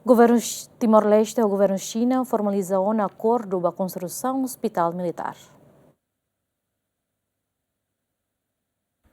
Governu Timor-Leste e o Governu Xina Formaliza Ona Akordu para a Konstrusaun Ospita Militar.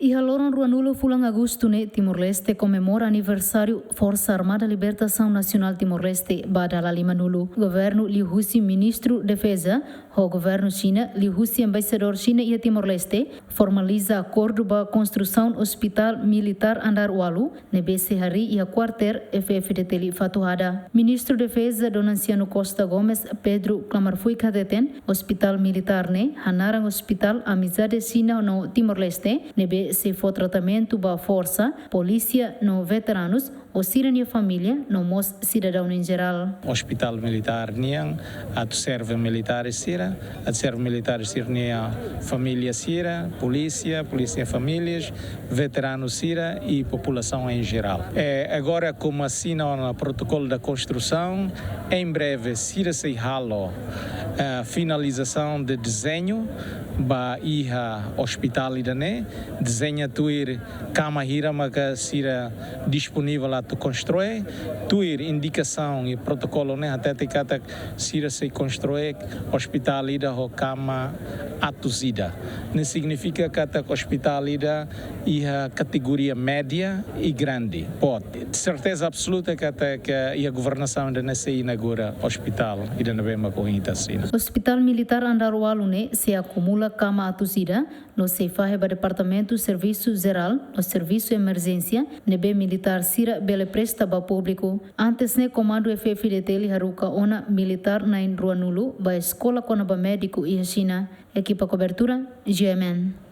E haloran ruanulo fulang agosto ne Timor-Leste comemora aniversário Força Armada Libertação Nacional Timor-Leste badala lima nulo. Governo Lihusi Ministro Defesa, o Governu Xina Lihusi Embaixador Xina e Timor-Leste formaliza acordo para Konstrusaun Ospita Militar andar walu nebe sehari e a quarter FFDT fatuhada. Ministro Defesa Don Anciano Costa Gomes Pedro Clamarfui kadeten Hospital Militar ne hanarang Hospital Amizade Xina no Timor-Leste nebe se for tratamento para força, polícia no veteranos, ou Xina família, no mos cidadão em geral. Hospital Militar niang, at serve militar sira, at serve militar sira nia família sira, polícia famílias, veteranos sira e população em geral. Agora como assina no protocolo da construção, em breve sira se halo a finalização de desenho ba iha hospital idane desenha tuir cama hira maga sira disponível lá tu constrói tuir indicação e protocolo né até te kata sira se constrói hospital ida ho cama atuzida ne significa kata hospital ida iha categoria média e grande pode de certeza absoluta kata que a governação da nesse inaugura hospital ida na bema corrida assim. Hospital Militar andar walu ne se acumula cama atuzida no Ceifahe para Departamento Serviço Geral, no Serviço Emergência, nebe Militar Sira bele presta ba público. Antes ne Comando FFDT li haruka ona Militar na Ruanulu ba Escola Conaba Médico e Xina. Equipa cobertura, GMN.